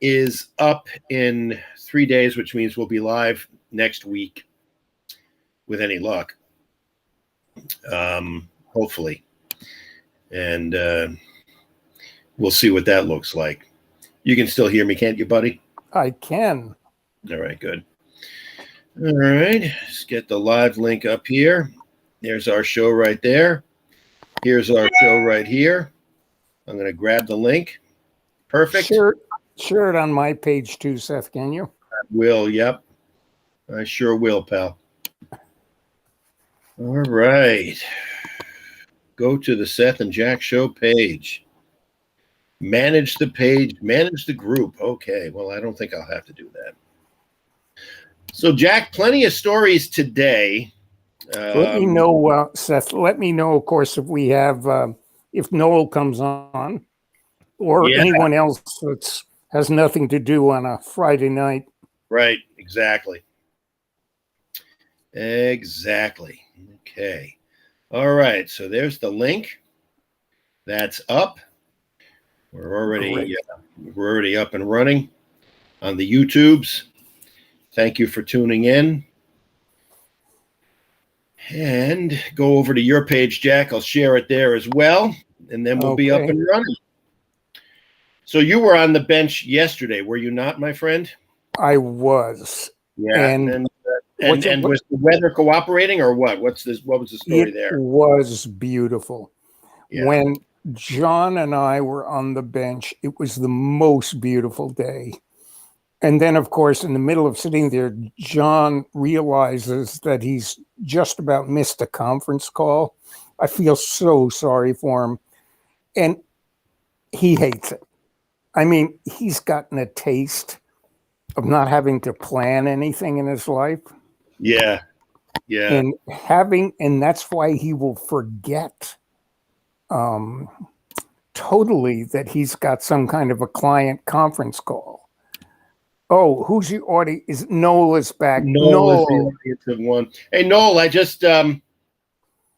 is up in 3 days, which means we'll be live next week with any luck. Hopefully. And we'll see what that looks like. You can still hear me, can't you, buddy? I can. All right, good. All right, let's get the live link up here. There's our show right there. Here's our show right here. I'm going to grab the link. Perfect. Share it on my page too, Seth, can you? I will, yep. I sure will, pal. All right. Go to the Seth and Jack Show page. Manage the page, manage the group. Okay, well, I don't think I'll have to do that. So, Jack, plenty of stories today. Let me know, Seth. Let me know, of course, if we have, if Noel comes on or anyone else that has nothing to do on a Friday night. Right, exactly. Exactly. Okay. All right, so there's the link. That's up. We're already up and running on the YouTubes. Thank you for tuning in. And go over to your page, Jack. I'll share it there as well, and then we'll be up and running. So you were on the bench yesterday, were you not, my friend? I was. Yeah. And was the weather cooperating or what? What was the story there? It was beautiful. Yeah. When John and I were on the bench, it was the most beautiful day. And then, of course, in the middle of sitting there, John realizes that he's just about missed a conference call. I feel so sorry for him. And he hates it. I mean, he's gotten a taste of not having to plan anything in his life. Yeah. Yeah. And that's why he will forget totally that he's got some kind of a client conference call. Oh, who's the audience? Is Noel is back? Noel is the audience of one. Hey, Noel, I just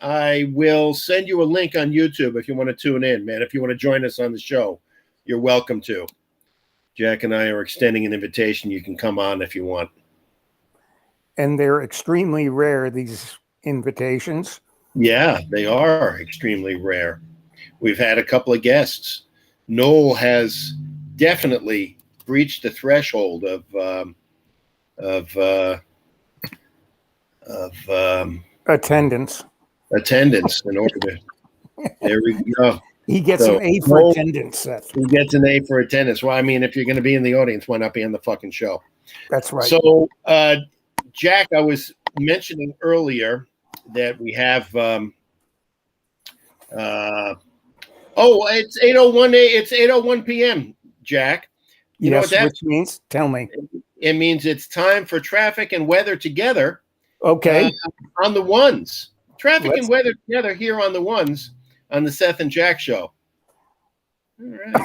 I will send you a link on YouTube if you want to tune in, man. If you want to join us on the show, you're welcome to. Jack and I are extending an invitation. You can come on if you want. And they're extremely rare, these invitations. Yeah, they are extremely rare. We've had a couple of guests. Noel has definitely breached the threshold of attendance. Attendance in order to. There we go. He gets an A for attendance, Seth. He gets an A for attendance. Well, I mean, if you're going to be in the audience, why not be on the fucking show? That's right. So, Jack, I was mentioning earlier that we have. It's 8:01. It's 8:01 p.m. Jack. You know what that means? Tell me. It means it's time for traffic and weather together. Okay. On the ones, traffic and weather together here on the ones on the Seth and Jack Show. All right.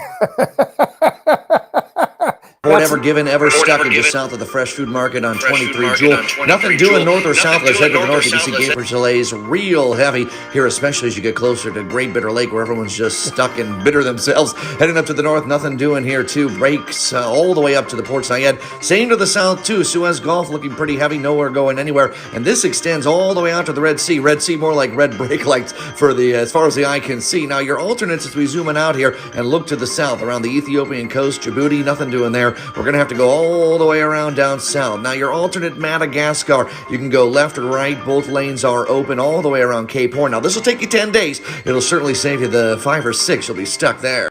Whatever given, ever stuck, and just south of the Fresh Food Market on 23 Jewel. Nothing doing north or south. Let's head to the north. You can see Gaper delays real heavy here, especially as you get closer to Great Bitter Lake, where everyone's just stuck and bitter themselves. Heading up to the north, nothing doing here too. Breaks all the way up to the Port Syed. Same to the south too. Suez Gulf looking pretty heavy, nowhere going anywhere. And this extends all the way out to the Red Sea. Red Sea more like red brake lights for the as far as the eye can see. Now your alternates as we zoom in out here and look to the south around the Ethiopian coast, Djibouti, nothing doing there. We're going to have to go all the way around down south. Now, your alternate Madagascar, you can go left or right. Both lanes are open all the way around Cape Horn. Now, this will take you 10 days. It'll certainly save you the 5 or 6. You'll be stuck there.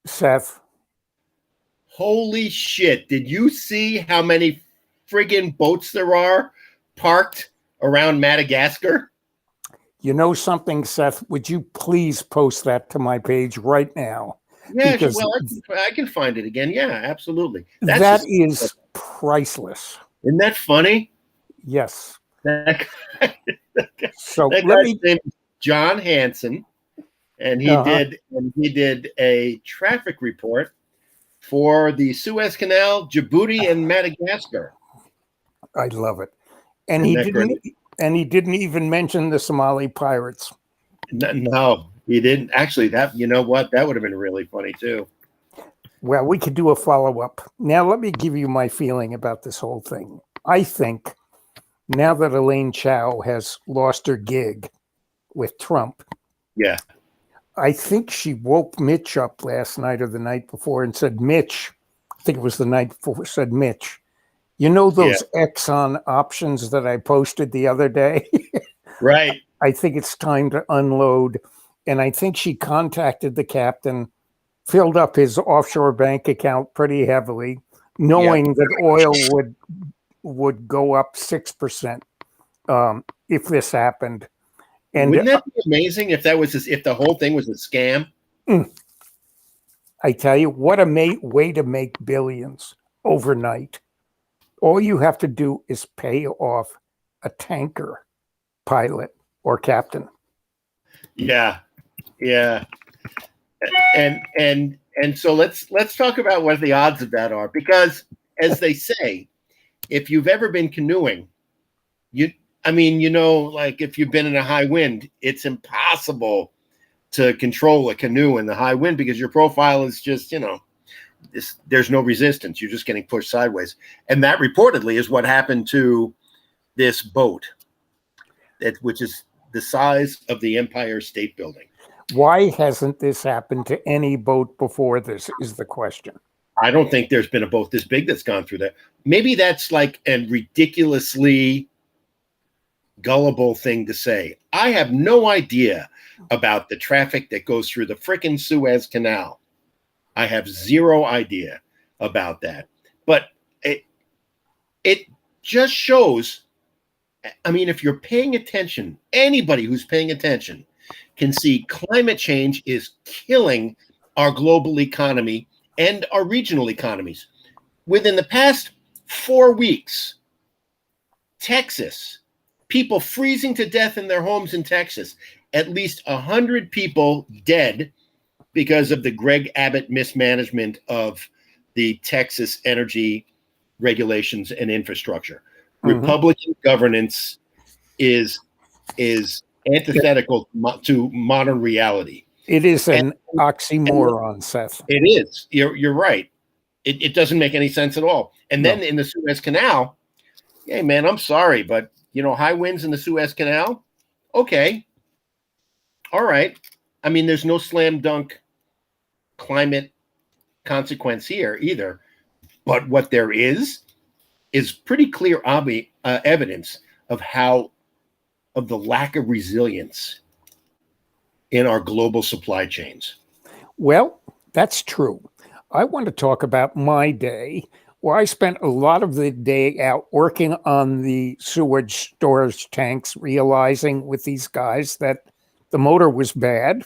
Seth. Holy shit. Did you see how many friggin' boats there are parked around Madagascar? You know something, Seth? Would you please post that to my page right now? Yeah, well, I can find it again. Yeah, absolutely. That is priceless. Isn't that funny? Yes. That guy, so that guy's name is John Hansen, and he did a traffic report for the Suez Canal, Djibouti, and Madagascar. I love it. And he didn't even mention the Somali pirates. No. He didn't actually. That, you know what? That would have been really funny too. Well, we could do a follow-up. Now, let me give you my feeling about this whole thing. I think now that Elaine Chao has lost her gig with Trump, Yeah. I think she woke Mitch up last night or the night before and said, Mitch, I think it was the night before, said, Mitch, you know those Exxon options that I posted the other day? Right. I think it's time to unload. And I think she contacted the captain, filled up his offshore bank account pretty heavily, knowing that oil would go up 6% if this happened. And wouldn't that be amazing if if the whole thing was a scam? I tell you, what a way to make billions overnight. All you have to do is pay off a tanker pilot or captain. Yeah. Yeah. And so let's talk about what the odds of that are, because as they say, if you've ever been canoeing, like if you've been in a high wind, it's impossible to control a canoe in the high wind because your profile is just, there's no resistance. You're just getting pushed sideways. And that reportedly is what happened to this boat, which is the size of the Empire State Building. Why hasn't this happened to any boat before this is the question. I don't think there's been a boat this big that's gone through that. Maybe that's like a ridiculously gullible thing to say. I have no idea about the traffic that goes through the frickin' Suez Canal. I have zero idea about that. But it just shows, if you're paying attention, anybody who's paying attention can see climate change is killing our global economy and our regional economies. Within the past 4 weeks, Texas, people freezing to death in their homes in Texas, at least 100 people dead because of the Greg Abbott mismanagement of the Texas energy regulations and infrastructure. Mm-hmm. Republican governance is antithetical to modern reality. It is an oxymoron, Seth. It is. You're right. It doesn't make any sense at all. And then in the Suez Canal, hey man, I'm sorry, but high winds in the Suez Canal. Okay. All right. There's no slam dunk climate consequence here either. But what there is pretty clear evidence of the lack of resilience in our global supply chains. Well, that's true. I want to talk about my day, where I spent a lot of the day out working on the sewage storage tanks, realizing with these guys that the motor was bad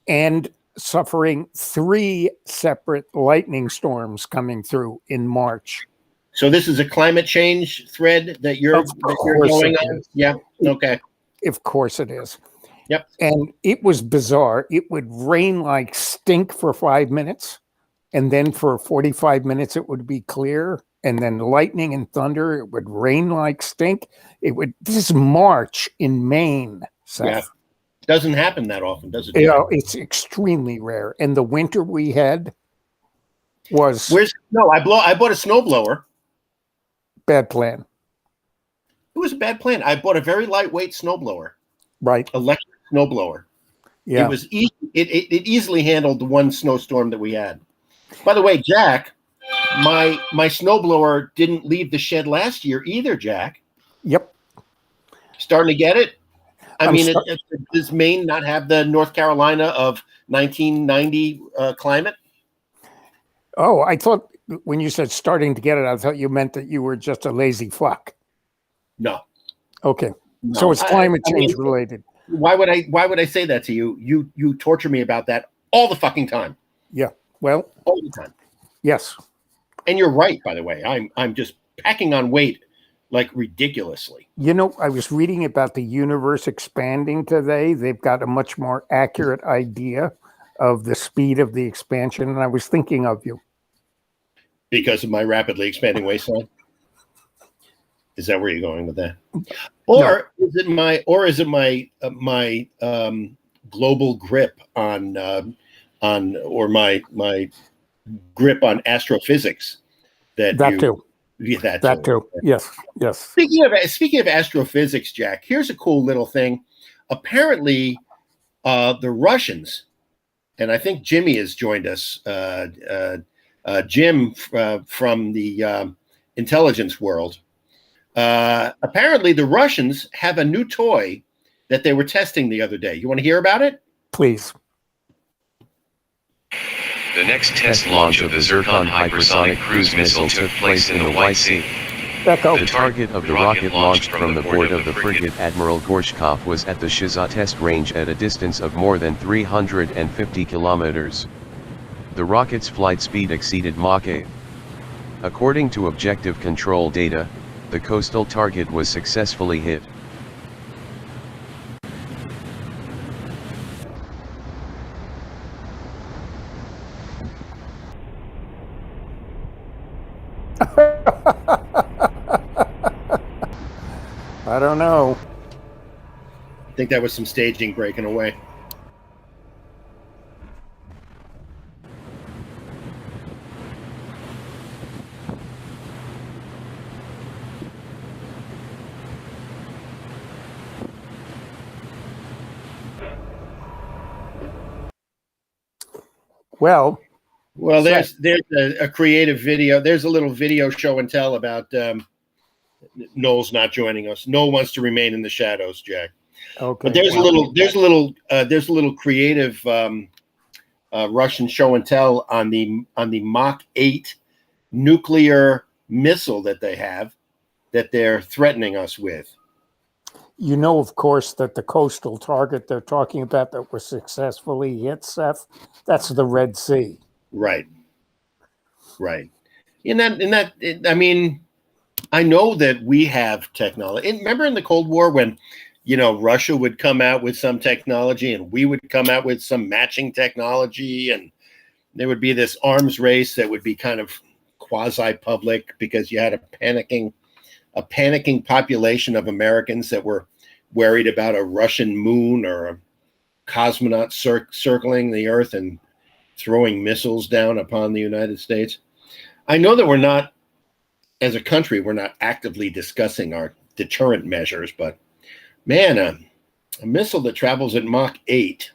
and suffering 3 separate lightning storms coming through in March. So this is a climate change thread that you're going on? Yeah. Okay. Of course it is. Yep. And it was bizarre. It would rain like stink for 5 minutes, and then for 45 minutes it would be clear, and then lightning and thunder. It would rain like stink. This is March in Maine, Seth. Yeah. Doesn't happen that often, does it? It's extremely rare. And the winter we had was I bought a snowblower. Bad plan. It was a bad plan. I bought a very lightweight snowblower. Right. Electric snowblower. Yeah. It was easy. It easily handled the one snowstorm that we had. By the way, Jack, my snowblower didn't leave the shed last year either, Jack. Yep. Starting to get it? Does Maine not have the North Carolina of 1990 climate? Oh, I thought when you said starting to get it, I thought you meant that you were just a lazy fuck. No. Okay. No. So it's climate change related. Why would I say that to you? You torture me about that all the fucking time. Yeah. Well, all the time. Yes. And you're right, by the way. I'm just packing on weight like ridiculously. I was reading about the universe expanding today. They've got a much more accurate idea of the speed of the expansion, and I was thinking of you. Because of my rapidly expanding waistline? Is that where you're going with that? Or is it my global grip on my grip on astrophysics that too. Yeah, That too. Yes. Speaking of astrophysics, Jack, here's a cool little thing. Apparently, the Russians, and I think Jimmy has joined us. Jim from the intelligence world. Apparently, the Russians have a new toy that they were testing the other day. You want to hear about it? Please. The next test launch of the Zircon hypersonic cruise missile took place in the White Sea. Echo. The target of the rocket launched from the board of the frigate Admiral Gorshkov was at the Shiza test range at a distance of more than 350 kilometers. The rocket's flight speed exceeded Mach 8. According to objective control data, the coastal target was successfully hit. I don't know. I think that was some staging breaking away. Well, there's a creative video. There's a little video show and tell about Noel's not joining us. Noel wants to remain in the shadows, Jack. okay. But there's a little creative Russian show and tell on the Mach 8 nuclear missile that they have that they're threatening us with. You know, of course, that the coastal target they're talking about that was successfully hit, Seth, that's the Red Sea. Right. I mean, I know that we have technology. And remember in the Cold War when, Russia would come out with some technology and we would come out with some matching technology, and there would be this arms race that would be kind of quasi-public because you had a panicking population of Americans that were worried about a Russian moon or a cosmonaut circling the Earth and throwing missiles down upon the United States. I know that we're not, as a country, we're not actively discussing our deterrent measures, but man, a missile that travels at Mach 8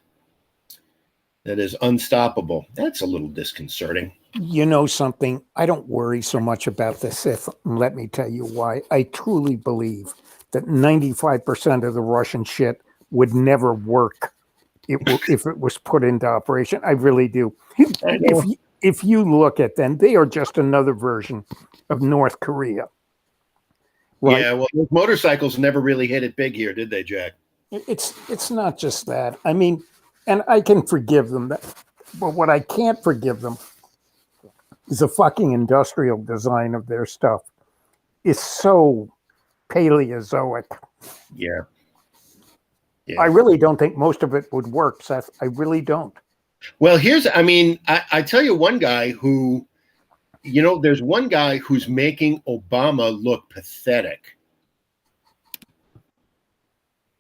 that is unstoppable, that's a little disconcerting. You know something? I don't worry so much about this, Seth, and let me tell you why. I truly believe that 95% of the Russian shit would never work if it was put into operation. I really do. If you look at them, they are just another version of North Korea. Right? Yeah, well, those motorcycles never really hit it big here, did they, Jack? It's not just that. I mean, and I can forgive them, but what I can't forgive them is the fucking industrial design of their stuff. It's so Paleozoic. Yeah. I really don't think most of it would work, Seth. I really don't. Well, I tell you one guy who, there's one guy who's making Obama look pathetic.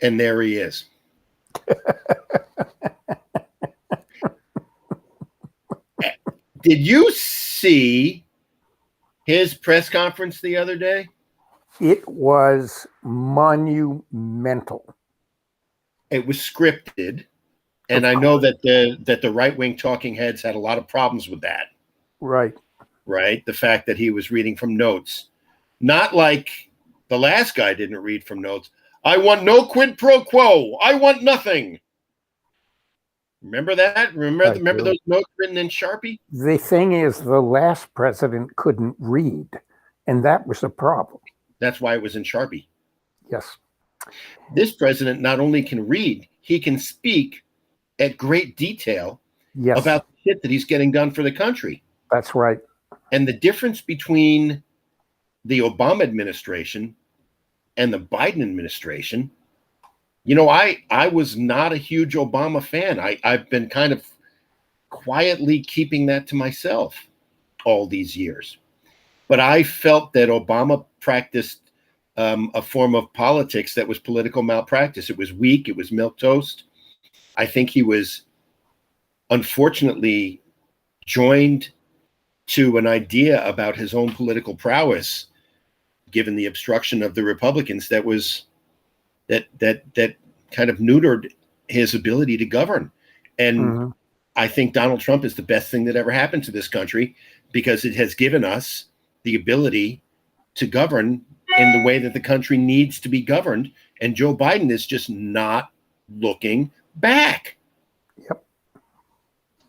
And there he is. Did you see his press conference the other day? It was monumental. It was scripted, and I know that the right-wing talking heads had a lot of problems with that. Right. The fact that he was reading from notes, not like the last guy didn't read from notes. I want no quid pro quo. I want nothing. Remember that? Remember those notes written in Sharpie? The thing is, the last president couldn't read, and that was a problem. That's why it was in Sharpie. Yes. This president not only can read, he can speak at great detail about the shit that he's getting done for the country. That's right. And the difference between the Obama administration and the Biden administration, I was not a huge Obama fan. I've been kind of quietly keeping that to myself all these years. But I felt that Obama practiced a form of politics that was political malpractice. It was weak. It was milquetoast. I think he was unfortunately joined to an idea about his own political prowess, given the obstruction of the Republicans, that kind of neutered his ability to govern. And I think Donald Trump is the best thing that ever happened to this country, because it has given us the ability to govern in the way that the country needs to be governed. And Joe Biden is just not looking back. Yep.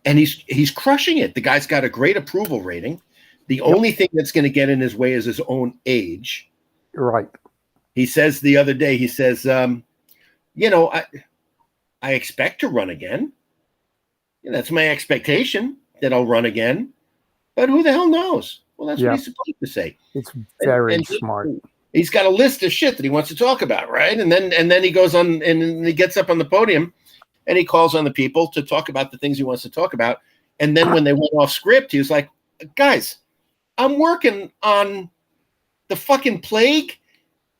And he's crushing it. The guy's got a great approval rating. The only thing that's going to get in his way is his own age. Right. He says the other day, he says, you know, I expect to run again. That's my expectation, that I'll run again. But who the hell knows? Well, that's what he's supposed to say. It's very smart. He's got a list of shit that he wants to talk about, right? And then he goes on and he gets up on the podium and he calls on the people to talk about the things he wants to talk about. And then when they went off script, he was like, guys, I'm working on the fucking plague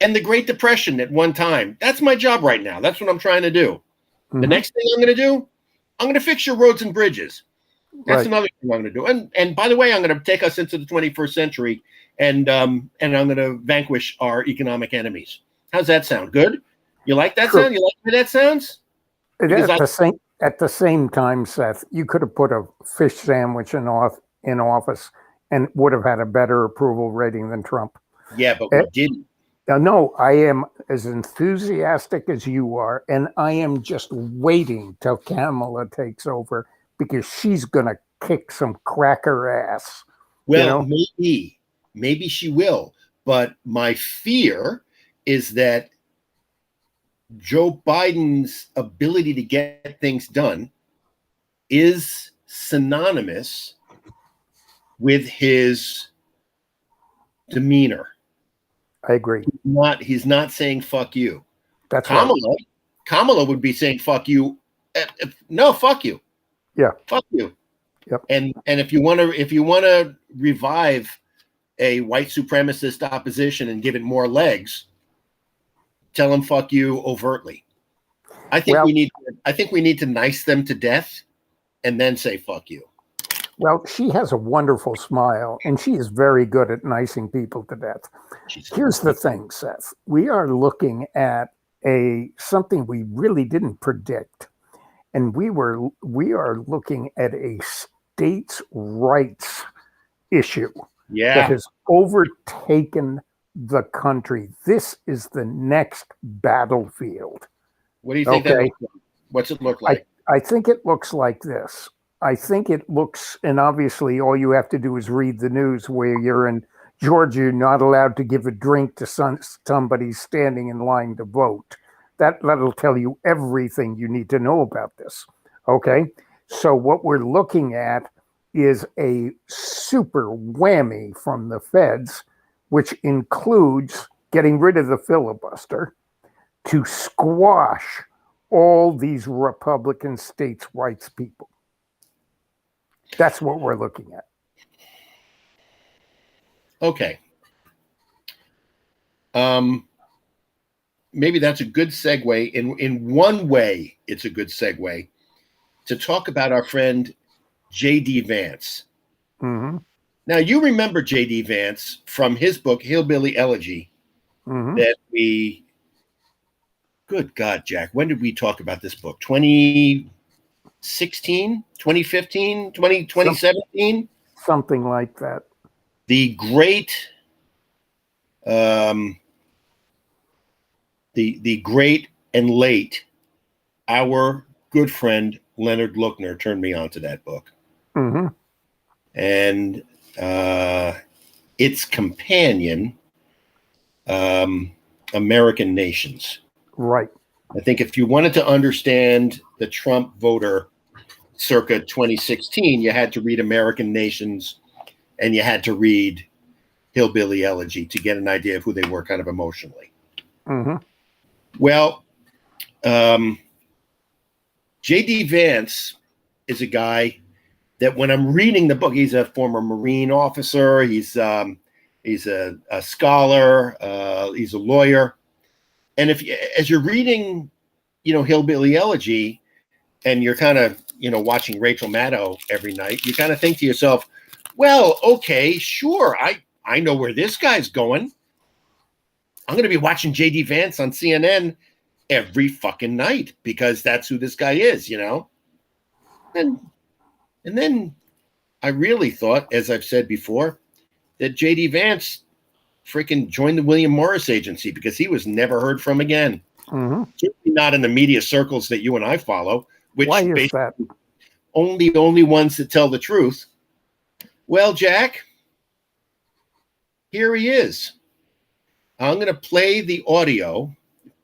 and the Great Depression at one time. That's my job right now. That's what I'm trying to do. The next thing I'm going to do, I'm going to fix your roads and bridges. That's another thing I'm going to do. And by the way, I'm going to take us into the 21st century, and I'm going to vanquish our economic enemies. How's that sound? Good? You like that sound? You like the way that sounds? At the same time, Seth, you could have put a fish sandwich in office and would have had a better approval rating than Trump. Yeah, but we didn't. No, I am as enthusiastic as you are, and I am just waiting till Kamala takes over, because she's going to kick some cracker ass. Well, maybe she will. But my fear is that Joe Biden's ability to get things done is synonymous with his demeanor. I agree. He's not saying fuck you. That's Kamala. right. Kamala would be saying fuck you. No, fuck you. Yeah. Fuck you. Yep. And if you want to revive a white supremacist opposition and give it more legs, tell them fuck you overtly. I think we need to nice them to death and then say fuck you. Well, she has a wonderful smile, and she is very good at nicing people to death. Here's the thing, Seth. We are looking at something we really didn't predict. And we are looking at a states' rights issue that has overtaken the country. This is the next battlefield. What do you think? Okay. What's it look like? I think it looks like this. I think it looks, and obviously all you have to do is read the news where you're in Georgia, you're not allowed to give a drink to somebody standing in line to vote. That'll tell you everything you need to know about this. Okay. So what we're looking at is a super whammy from the feds, which includes getting rid of the filibuster to squash all these Republican states' rights people. That's what we're looking at. Okay. Maybe that's a good segue. In one way, it's a good segue to talk about our friend J.D. Vance. Mm-hmm. Now, you remember J.D. Vance from his book, Hillbilly Elegy, that we... Good God, Jack. When did we talk about this book? 2016, 2015, 2017? Something like that. The great... The great and late, our good friend Leonard Lookner turned me on to that book. Mm-hmm. And its companion, American Nations. Right. I think if you wanted to understand the Trump voter circa 2016, you had to read American Nations and you had to read Hillbilly Elegy to get an idea of who they were kind of emotionally. Mm-hmm. Well, J.D. Vance is a guy that when I'm reading the book, he's a former Marine officer. He's a scholar. He's a lawyer. And as you're reading, Hillbilly Elegy, and you're kind of, watching Rachel Maddow every night, you kind of think to yourself, Well, okay, sure. I know where this guy's going. I'm going to be watching JD Vance on CNN every fucking night because that's who this guy is, you know? And then I really thought, as I've said before, that JD Vance freaking joined the William Morris Agency because he was never heard from again. Mm-hmm. Certainly not in the media circles that you and I follow, which Why is that? only ones that tell the truth. Well, Jack, here he is. I'm going to play the audio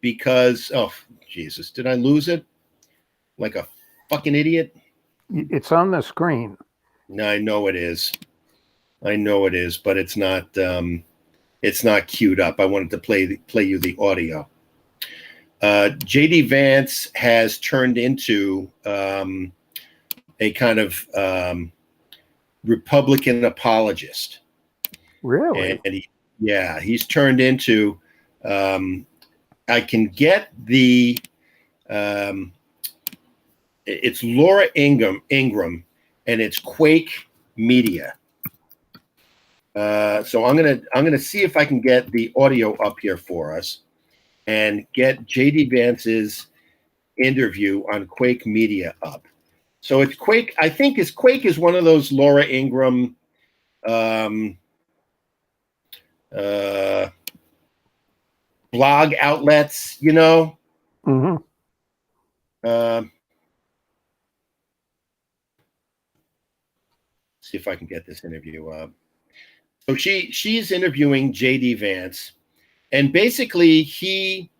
because, oh, Jesus, did I lose it? Like a fucking idiot? It's on the screen. No, I know it is. I know it is, but it's not queued up. I wanted to play you the audio. JD Vance has turned into a kind of Republican apologist. Really? And he's turned into. I can get the. It's Laura Ingram, and it's Quake Media. So I'm gonna see if I can get the audio up here for us, and get JD Vance's interview on Quake Media up. So it's Quake. I think Quake is one of those Laura Ingram blog outlets, you know. Mm-hmm. See if I can get this interview up. So she's interviewing JD Vance, and basically he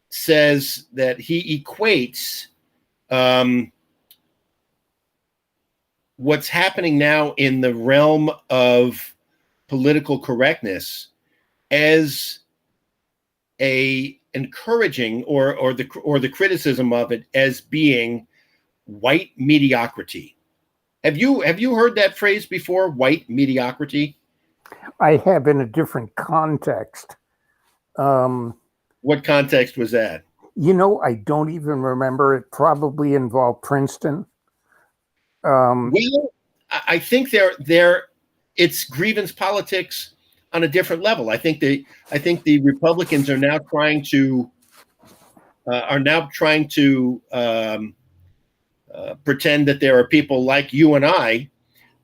says that he equates what's happening now in the realm of political correctness as a encouraging or the criticism of it as being white mediocrity. Have you heard that phrase before, white mediocrity? I have, in a different context. What context was that? You know, I don't even remember. It probably involved Princeton. Well, I think it's grievance politics on a different level. I think the Republicans are now trying to pretend that there are people like you and I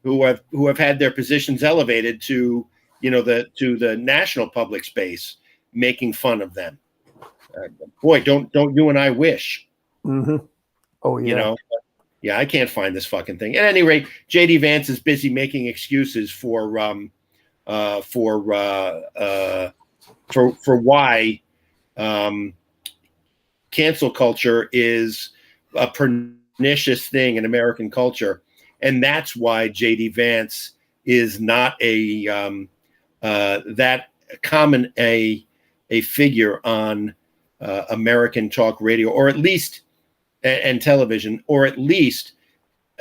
who have had their positions elevated to the national public space, making fun of them. Boy, don't you and I wish? Mm-hmm. Oh yeah. You know, yeah, I can't find this fucking thing. At any rate, JD Vance is busy making excuses for why cancel culture is a pernicious thing in American culture, and that's why JD Vance is not that common a figure on American talk radio, or at least and television, or at least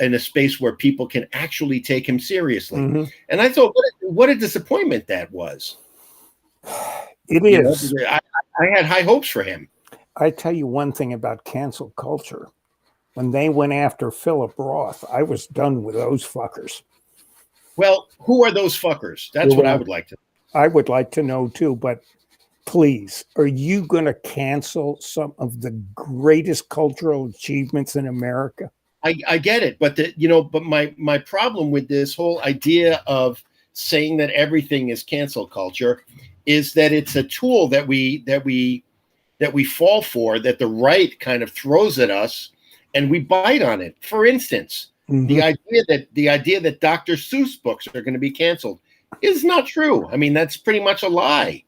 in a space where people can actually take him seriously. Mm-hmm. And I thought, what a disappointment that was. It is. I had high hopes for him. I tell you one thing about cancel culture. When they went after Philip Roth, I was done with those fuckers. Well, who are those fuckers? That's what I would like to know. I would like to know too, but please, are you going to cancel some of the greatest cultural achievements in America? I get it, but my problem with this whole idea of saying that everything is cancel culture is that it's a tool that we fall for, that the right kind of throws at us, and we bite on it. For instance, mm-hmm. the idea that Dr. Seuss books are going to be canceled is not true. I mean, that's pretty much a lie.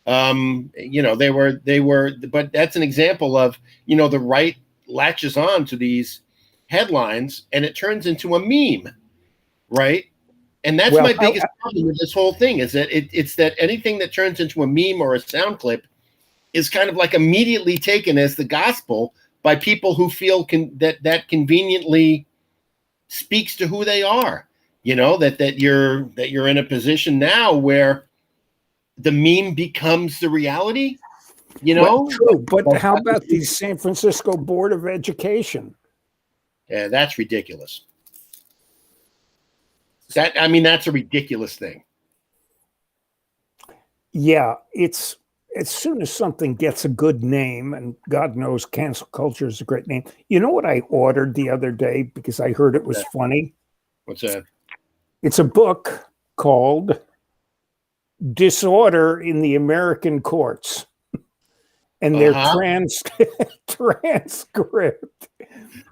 They were, but that's an example of, the right latches on to these headlines and it turns into a meme, right? And that's my biggest problem with this whole thing, is that it's that anything that turns into a meme or a sound clip is kind of like immediately taken as the gospel by people who feel that conveniently speaks to who they are. That you're in a position now where the meme becomes the reality. Well, true, but how about the San Francisco Board of Education? Yeah, that's ridiculous. That's a ridiculous thing. Yeah, it's as soon as something gets a good name, and God knows cancel culture is a great name. You know what I ordered the other day because I heard it was funny? What's that? It's a book called Disorder in the American Courts. And their transcript.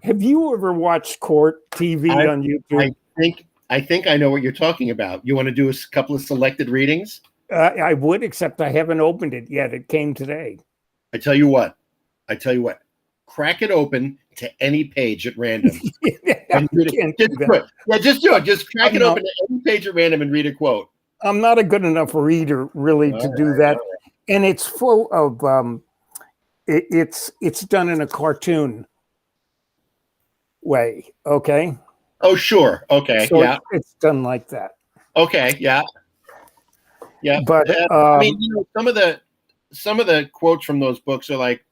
Have you ever watched court TV on YouTube? I think I know what you're talking about. You want to do a couple of selected readings? I would, except I haven't opened it yet. It came today. I tell you what. Crack it open to any page at random. Just do it. Just crack it open to any page at random and read a quote. I'm not a good enough reader, really, to do that. And it's full of it's done in a cartoon way. Okay. Oh, sure. Okay. So yeah. It's done like that. Okay. Yeah. Yeah. But some of the quotes from those books are like,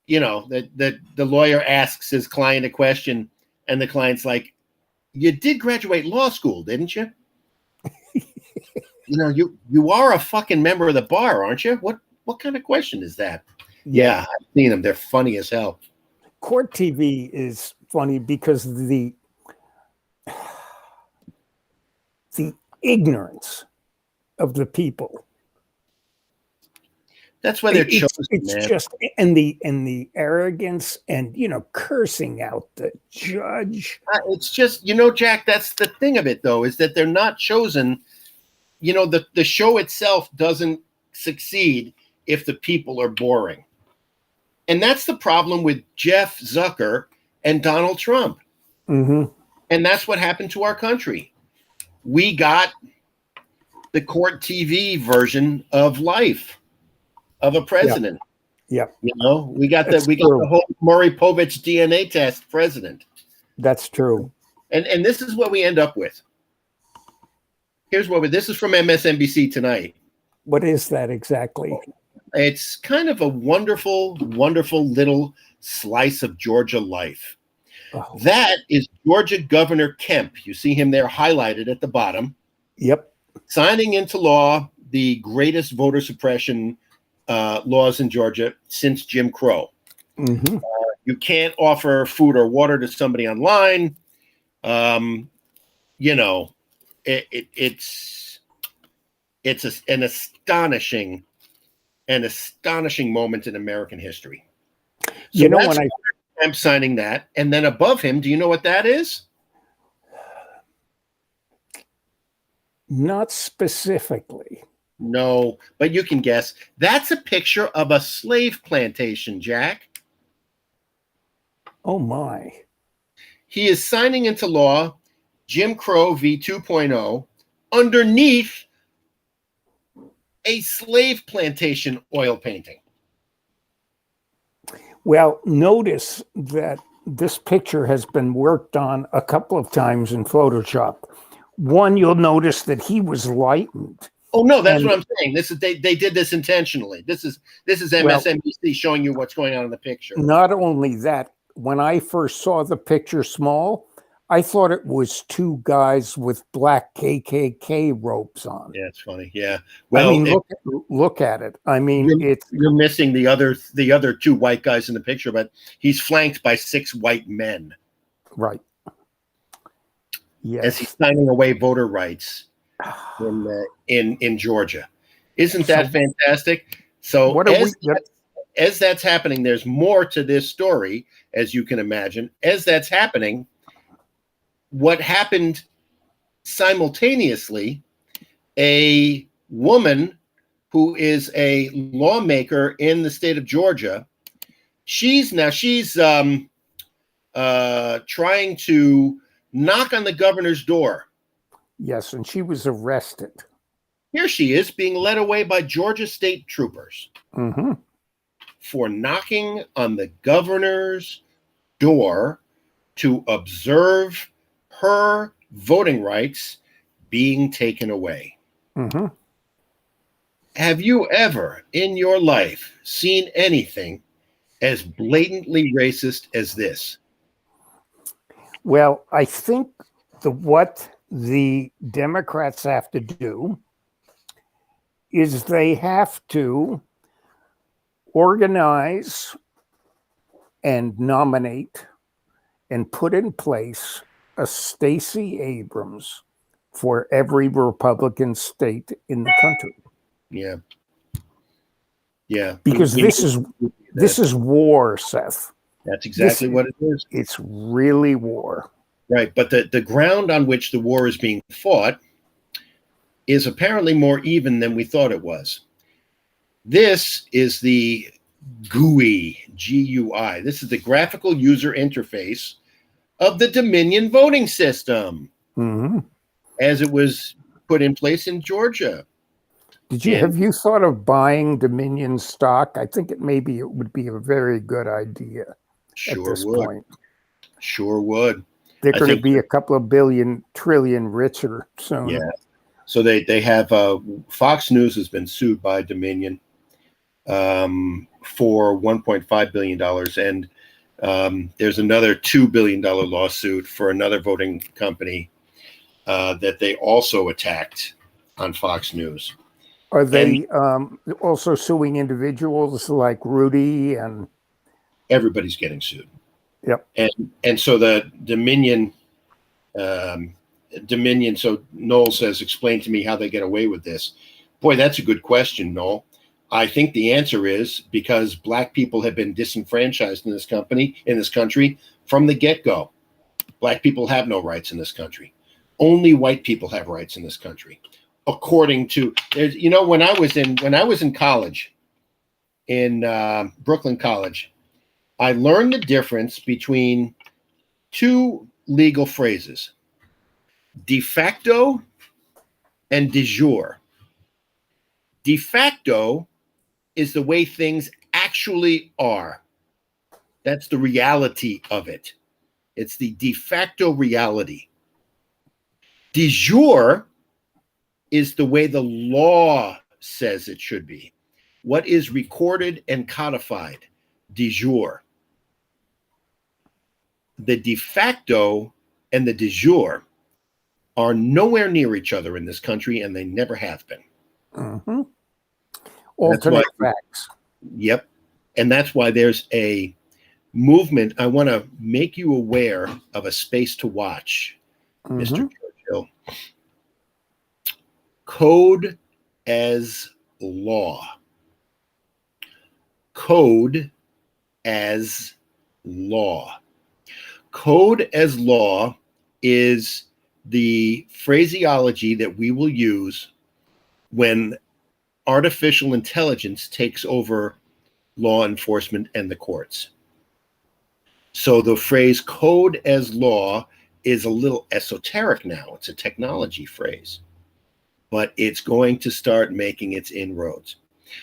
that the lawyer asks his client a question, and the client's like, "You did graduate law school, didn't you? You are a fucking member of the bar, aren't you? What kind of question is that?" Yeah, I've seen them. They're funny as hell. Court TV is funny because the ignorance of the people. That's why they're chosen, it's man. Just and the arrogance and cursing out the judge. It's just Jack. That's the thing of it, though, is that they're not chosen. The show itself doesn't succeed if the people are boring. And that's the problem with Jeff Zucker and Donald Trump. Mm-hmm. And that's what happened to our country. We got the court TV version of life of a president. Yeah. We got the whole Maury Povich DNA test president. That's true. And this is what we end up with. This is from MSNBC Tonight. What is that exactly? It's kind of a wonderful, wonderful little slice of Georgia life. Oh. That is Georgia Governor Kemp. You see him there highlighted at the bottom. Yep. Signing into law the greatest voter suppression laws in Georgia since Jim Crow. Mm-hmm. You can't offer food or water to somebody online. It's an astonishing moment in American history. So when I'm signing that, and then above him, do you know what that is? Not specifically. No, but you can guess. That's a picture of a slave plantation, Jack. Oh my. He is signing into law Jim Crow v. 2.0 underneath a slave plantation oil painting. Well, notice that this picture has been worked on a couple of times in Photoshop. One, you'll notice that he was lightened. Oh no, that's what I'm saying. This is they did this intentionally. This is MSNBC showing you what's going on in the picture. Not only that, when I first saw the picture small, I thought it was two guys with black KKK ropes on. Yeah, it's funny. Yeah. Well, I mean, look at it. I mean, you're missing the other two white guys in the picture, but he's flanked by 6 white men. Right. Yes. As he's signing away voter rights in Georgia. Isn't that fantastic? So as that's happening, there's more to this story, as you can imagine. As that's happening, what happened simultaneously, a woman who is a lawmaker in the state of Georgia, she's trying to knock on the governor's door. Yes, and she was arrested. Here she is being led away by Georgia state troopers for knocking on the governor's door to observe her voting rights being taken away. Mm-hmm. Have you ever in your life seen anything as blatantly racist as this? Well, I think what the Democrats have to do is they have to organize and nominate and put in place a Stacey Abrams for every Republican state in the country. Yeah. Yeah. Because this is war, Seth. That's exactly what it is. It's really war. Right. But the ground on which the war is being fought is apparently more even than we thought it was. This is the GUI, G-U-I. This is the graphical user interface of the Dominion voting system as it was put in place in Georgia. Have you thought of buying Dominion stock? I think it would be a very good idea at this point. Sure would. They're going to be a couple of trillion richer soon. Yeah. So they have Fox News has been sued by Dominion for $1.5 billion. And there's another $2 billion lawsuit for another voting company that they also attacked on Fox News. Are they also suing individuals like Rudy and everybody's getting sued? Yep. And so the Dominion. So Noel says, explain to me how they get away with this. Boy, that's a good question, Noel. I think the answer is because Black people have been disenfranchised in this country from the get-go. Black people have no rights in this country. Only white people have rights in this country. According to, when I was in college, in Brooklyn College, I learned the difference between two legal phrases: de facto and de jure. De facto is the way things actually are. That's the reality of it. It's the de facto reality. De jure is the way the law says it should be. What is recorded and codified? De jure. The de facto and the de jure are nowhere near each other in this country, and they never have been. Mm-hmm. Alternate facts. Yep. And that's why there's a movement. I want to make you aware of a space to watch, Mr. Churchill. Code as law. Code as law. Code as law is the phraseology that we will use when artificial intelligence takes over law enforcement and the courts. So the phrase code as law is a little esoteric now. It's a technology phrase, but it's going to start making its inroads.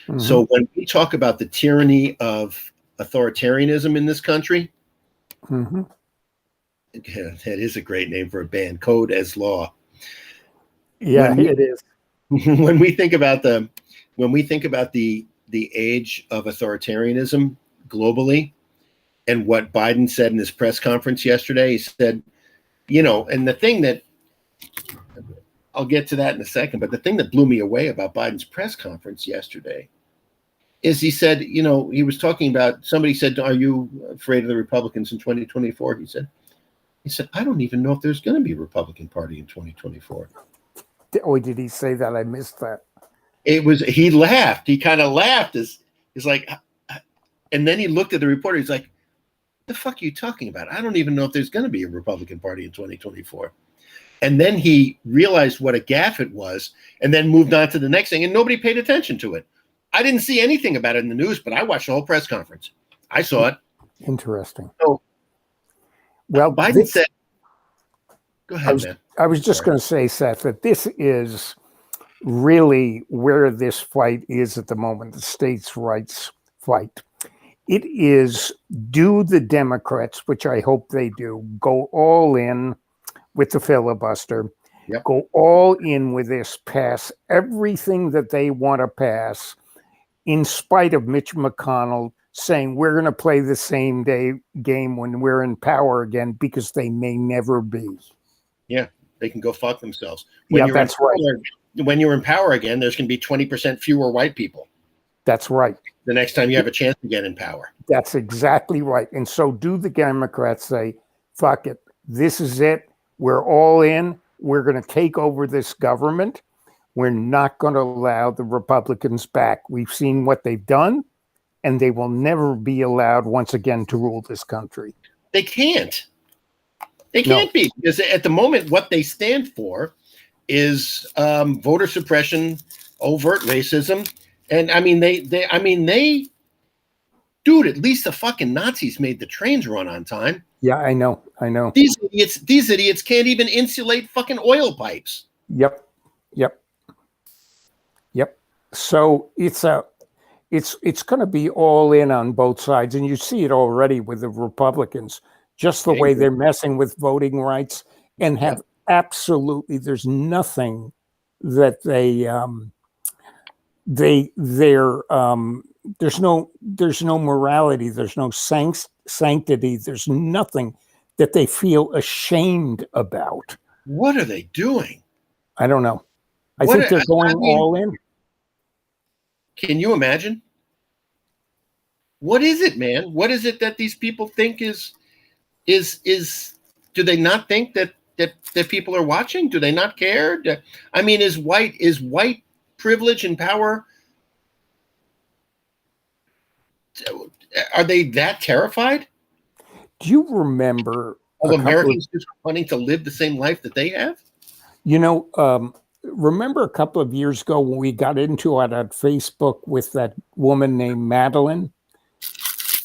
Mm-hmm. So when we talk about the tyranny of authoritarianism in this country, that is a great name for a band, Code as Law. Yeah, it is. When we think about the age of authoritarianism globally, and what Biden said in his press conference yesterday, he said, and the thing that I'll get to that in a second, but the thing that blew me away about Biden's press conference yesterday is he said, he was talking about, somebody said, are you afraid of the Republicans in 2024? He said, I don't even know if there's going to be a Republican Party in 2024. Oh, did he say that? I missed that. He laughed. He kind of laughed. He's like, and then he looked at the reporter. He's like, the fuck are you talking about? I don't even know if there's going to be a Republican Party in 2024. And then he realized what a gaffe it was and then moved on to the next thing, and nobody paid attention to it. I didn't see anything about it in the news, but I watched the whole press conference. I saw it. Interesting. So, well, Biden said, go ahead, man. I was just going to say, Seth, that this is really where this fight is at the moment, the states' rights fight. It is, do the Democrats, which I hope they do, go all in with the filibuster, go all in with this, pass everything that they want to pass, in spite of Mitch McConnell saying we're going to play the same game when we're in power again, because they may never be. Yeah, They can go fuck themselves. When Yeah, you're that's in right. power, when you're in power again, there's going to be 20% fewer white people That's right. the next time you have a chance to get in power. That's exactly right. And so do the Democrats say, fuck it. This is it. We're all in. We're going to take over this government. We're not going to allow the Republicans back. We've seen what they've done, and they will never be allowed once again to rule this country. They can't. They No. can't be, because at the moment, what they stand for is voter suppression, overt racism, and I mean, they, dude. At least the fucking Nazis made the trains run on time. Yeah, I know. These idiots can't even insulate fucking oil pipes. Yep. So it's going to be all in on both sides, and you see it already with the Republicans, just the way they're messing with voting rights and have absolutely. There's nothing that there's no morality, there's no sanctity, there's nothing that they feel ashamed about. What are they doing? I don't know. I think they're going all in. Can you imagine? What is it, man? What is it that these people think is do they not think that people are watching? Do they not care? I mean, is white privilege and power, are they that terrified Do you remember of Americans just wanting to live the same life that they have? Remember a couple of years ago when we got into it on Facebook with that woman named Madeline?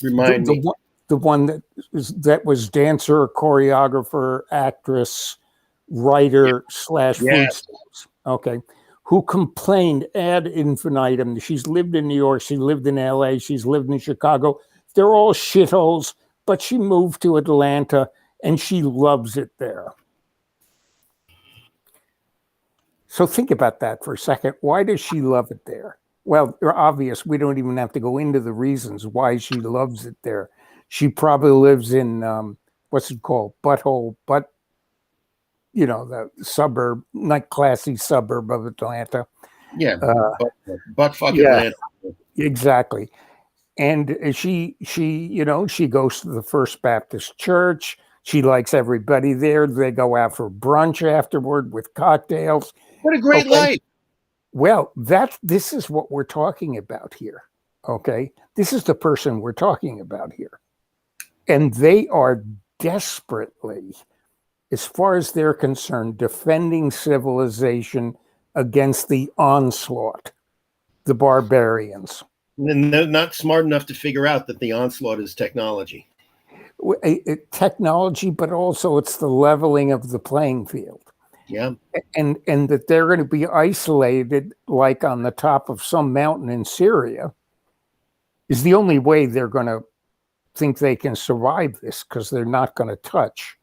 Remind me. The one that was dancer, choreographer, actress, writer / food stamps. Okay. Who complained ad infinitum. She's lived in New York. She lived in LA. She's lived in Chicago. They're all shitholes, but she moved to Atlanta and she loves it there. So think about that for a second. Why does she love it there? Well, they're obvious. We don't even have to go into the reasons why she loves it there. She probably lives in, what's it called? Butthole, the suburb, not classy suburb of Atlanta. Yeah, but fucking Atlanta. Exactly. And she goes to the First Baptist Church. She likes everybody there. They go out for brunch afterward with cocktails. What a great life. Well, this is what we're talking about here. Okay. This is the person we're talking about here. And they are desperately, as far as they're concerned, defending civilization against the onslaught, the barbarians. And they're not smart enough to figure out that the onslaught is technology. Technology, but also it's the leveling of the playing field. Yeah. And that they're going to be isolated like on the top of some mountain in Syria is the only way they're going to think they can survive this, because they're not going to touch.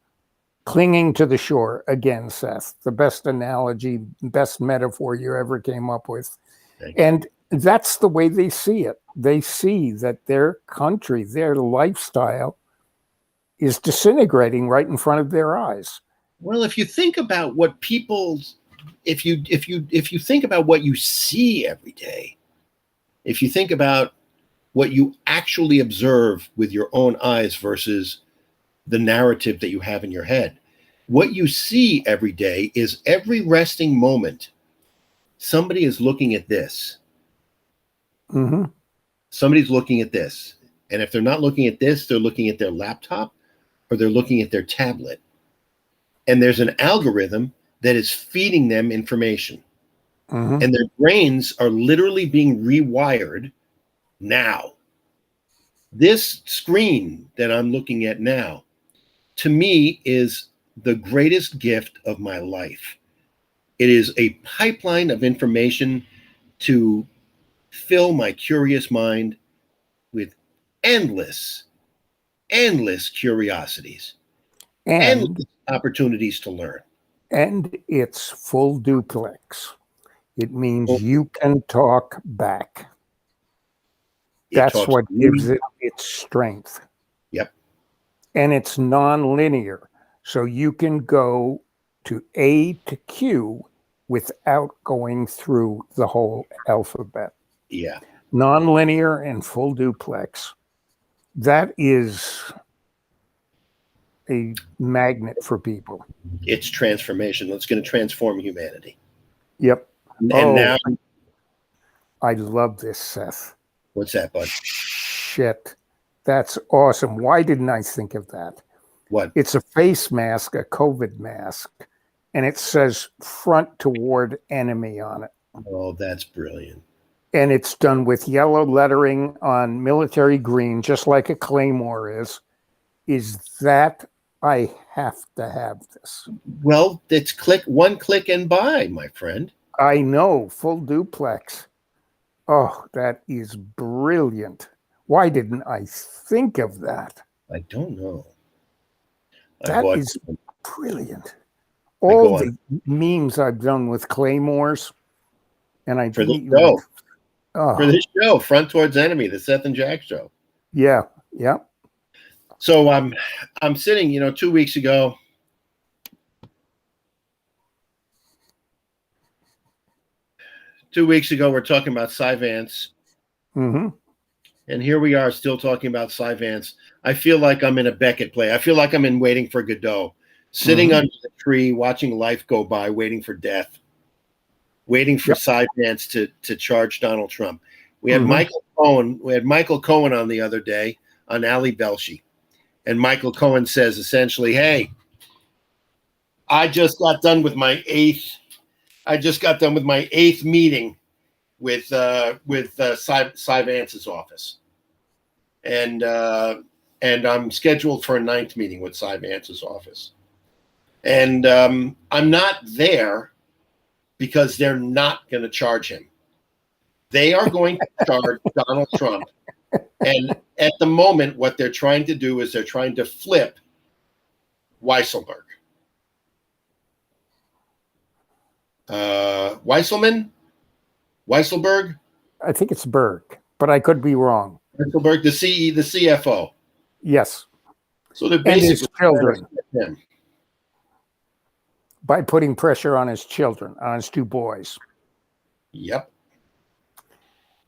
Clinging to the shore, again, Seth, the best analogy, best metaphor you ever came up with. And that's the way they see it. They see that their country, their lifestyle is disintegrating right in front of their eyes. Well, if you think about what if you think about what you see every day, if you think about what you actually observe with your own eyes versus the narrative that you have in your head, what you see every day is every resting moment, somebody is looking at this. Mm-hmm. Somebody's looking at this. And if they're not looking at this, they're looking at their laptop or they're looking at their tablet. And there's an algorithm that is feeding them information. Mm-hmm. And their brains are literally being rewired now. This screen that I'm looking at now, to me, is the greatest gift of my life. It is a pipeline of information to fill my curious mind with endless curiosities, endless opportunities to learn. And it's full duplex. It means you can talk back. That's what gives it its strength. Yep. And it's non-linear. So you can go to A to Q without going through the whole alphabet. Yeah. Nonlinear and full duplex. That is a magnet for people. It's transformation. It's going to transform humanity. Yep. And now, I love this, Seth. what's that, bud? Shit. That's awesome. Why didn't I think of that? What? It's a face mask, a COVID mask, and it says front toward enemy on it. Oh, that's brilliant. And it's done with yellow lettering on military green, just like a claymore is. Is that I have to have this? Well, it's one click and buy, my friend. I know, full duplex. Oh, that is brilliant. Why didn't I think of that? I don't know. That is brilliant. All the memes I've done with claymores, and I for the beat show. Oh, For this show, Front Towards Enemy, the Seth and Jack show. yeah. So I'm sitting, 2 weeks ago. We're talking about Cy Vance. Mm-hmm. And here we are still talking about Cy Vance. I feel like I'm in a Beckett play. I feel like I'm in Waiting for Godot, sitting under the tree, watching life go by, waiting for death, waiting for Cy Vance to charge Donald Trump. We had Michael Cohen. We had Michael Cohen on the other day on Ali Belshi. And Michael Cohen says essentially, hey, I just got done with my eighth meeting with Cy Vance's office. And I'm scheduled for a 9th meeting with Cy Vance's office. And I'm not there because they're not going to charge him. They are going to charge Donald Trump. And at the moment, what they're trying to do is they're trying to flip Weisselberg. Weisselberg? I think it's Berg, but I could be wrong. Weisselberg, the CFO. Yes. So they're And basically his children. him. By putting pressure on his children, on his 2 boys.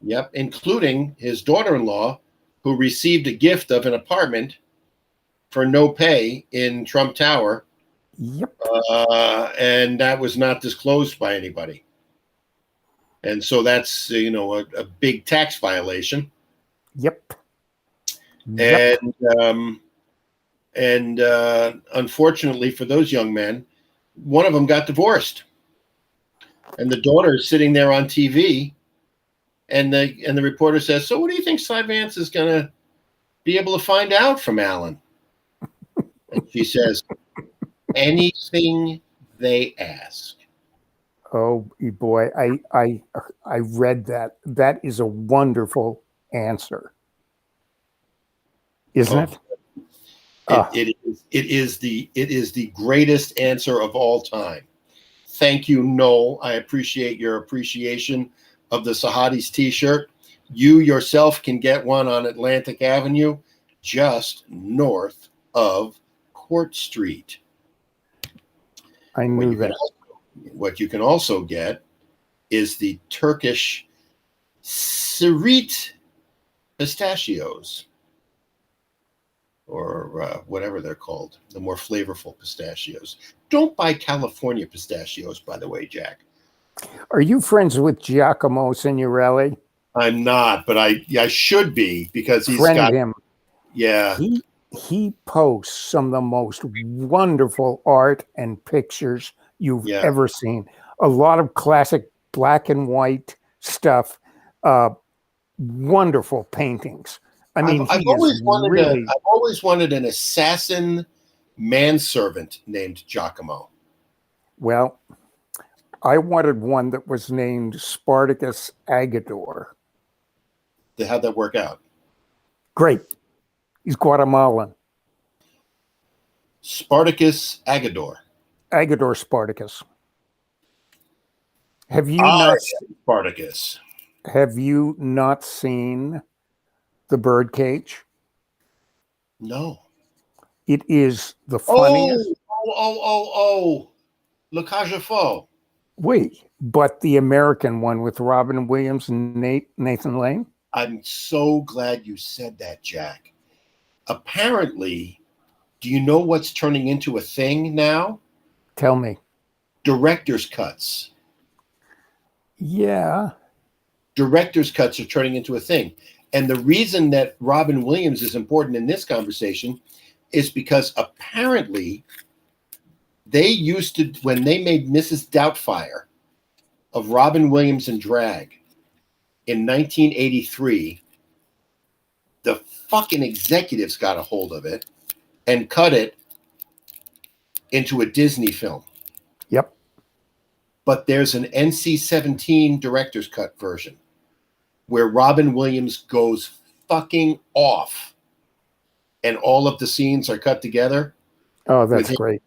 Yep, including his daughter-in-law, who received a gift of an apartment for no pay in Trump Tower. Yep. And that was not disclosed by anybody. And so that's, a big tax violation. Yep. And unfortunately for those young men, one of them got divorced. And the daughter is sitting there on TV. And the reporter says, so what do you think Cy Vance is going to be able to find out from Alan? And she says, anything they ask. Oh boy, I read that. That is a wonderful answer, isn't it? It is the greatest answer of all time. Thank you, Noel. I appreciate your appreciation of the Sahadi's t-shirt. You yourself can get one on Atlantic Avenue, just north of Court Street. I knew that. What you can also get is the Turkish Sirit pistachios, or whatever they're called, the more flavorful pistachios. Don't buy California pistachios, by the way, Jack. Are you friends with Giacomo Signorelli? I'm not, but I should be, because he's got him. Yeah. He posts some of the most wonderful art and pictures you've ever seen. A lot of classic black and white stuff, wonderful paintings. I mean, I've always wanted an assassin manservant named Giacomo. Well, I wanted one that was named Spartacus Agador. How'd that work out? Great. He's Guatemalan. Spartacus Agador. Agador Spartacus. Have you not Spartacus? Have you not seen The Birdcage? No. It is the funniest. Oh! Le Cage aux Folles. Wait, but the American one with Robin Williams and Nathan Lane? I'm so glad you said that, Jack. Apparently, do you know what's turning into a thing now? Tell me. Director's cuts. Yeah. Director's cuts are turning into a thing. And the reason that Robin Williams is important in this conversation is because apparently they used to, when they made Mrs. Doubtfire of Robin Williams and drag in 1983, the fucking executives got a hold of it and cut it into a Disney film. Yep. But there's an NC-17 director's cut version where Robin Williams goes fucking off and all of the scenes are cut together. Oh, that's great.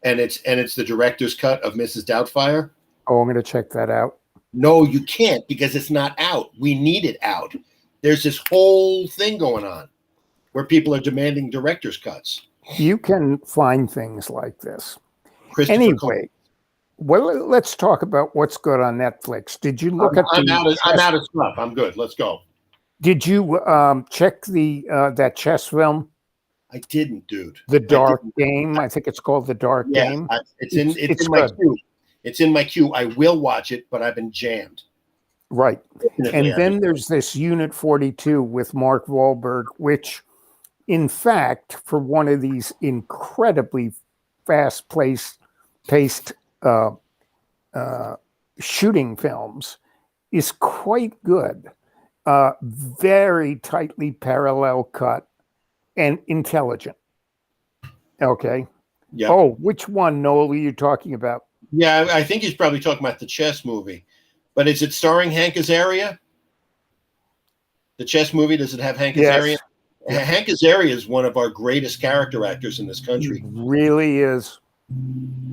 And it's the director's cut of Mrs. Doubtfire. Oh, I'm going to check that out. No, you can't because it's not out. We need it out. There's this whole thing going on where people are demanding director's cuts. You can find things like this. Christopher Columbus. Anyway, well, let's talk about what's good on Netflix. Did you look at I'm out of stuff. I'm good. Let's go. Did you check the that chess film? I didn't, dude. The Dark Game. I think it's called The Dark Game. It's in my queue. It's in my queue. I will watch it, but I've been jammed. Right. Definitely. And then there's this Unit 42 with Mark Wahlberg, which, in fact, for one of these incredibly fast-paced shooting films, is quite good. Very tightly parallel cut and intelligent. Okay. Yeah. Oh, which one, Noel, are you talking about? Yeah, I think he's probably talking about the chess movie. But is it starring Hank Azaria? The chess movie, does it have Hank Azaria? Yes. Hank Azaria is one of our greatest character actors in this country. He really is.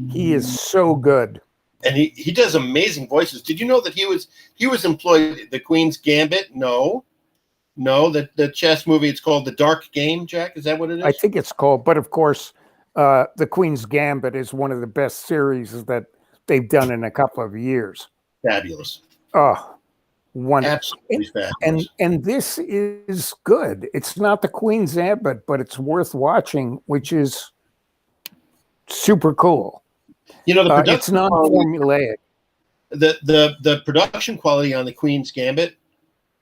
He is so good. And he does amazing voices. Did you know that he was employed the Queen's Gambit? No, the chess movie. It's called The Dark Game. Jack, is that what it is? I think it's called. But of course, the Queen's Gambit is one of the best series that they've done in a couple of years. Fabulous. Oh, wonderful. Absolutely fabulous. And this is good. It's not the Queen's Gambit, but it's worth watching, which is super cool. You know, the it's non-formulaic. The production quality on the Queen's Gambit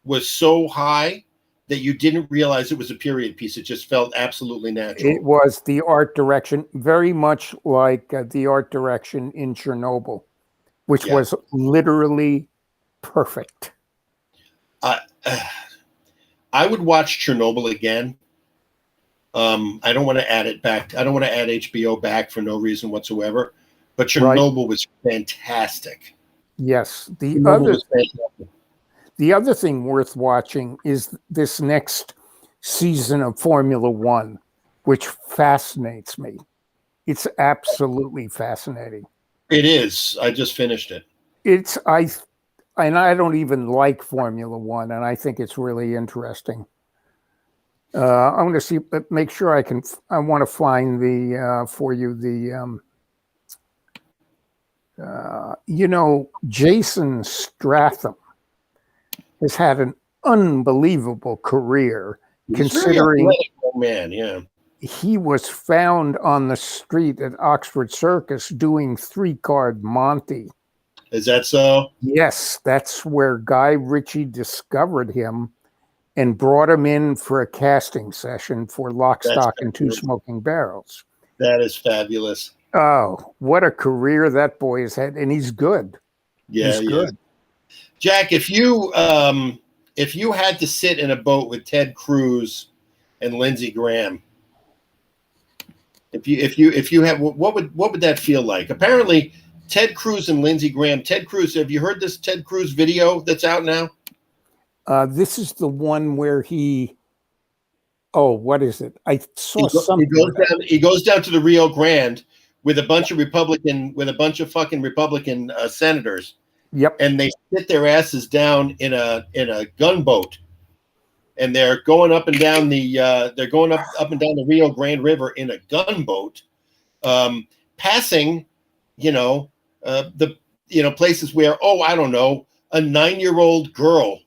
was so high that you didn't realize it was a period piece. It just felt absolutely natural. It was the art direction, very much like the art direction in Chernobyl, which was literally perfect. I would watch Chernobyl again. I don't want to add it back. I don't want to add HBO back for no reason whatsoever. But Chernobyl was fantastic. Yes. The other thing worth watching is this next season of Formula One, which fascinates me. It's absolutely fascinating. It is. I just finished it. I don't even like Formula One, and I think it's really interesting. I'm going to make sure I want to find for you the, Jason Statham has had an unbelievable career, considering he was found on the street at Oxford Circus doing 3-Card Monte. Is that so? Yes, that's where Guy Ritchie discovered him and brought him in for a casting session for Lock, Stock, and Two Smoking Barrels. That is fabulous. Oh, what a career that boy has had, and he's good. Yeah, he's good. Jack, if you had to sit in a boat with Ted Cruz and Lindsey Graham, if you had, what would that feel like? Apparently, Ted Cruz and Lindsey Graham. Ted Cruz, have you heard this Ted Cruz video that's out now? This is the one where he. Oh, what is it? I saw something. He goes down to the Rio Grande with a bunch of fucking Republican senators. Yep. And they sit their asses down in a gunboat, and they're going up and down the Rio Grande River in a gunboat, passing, the places where, I don't know, a 9-year-old girl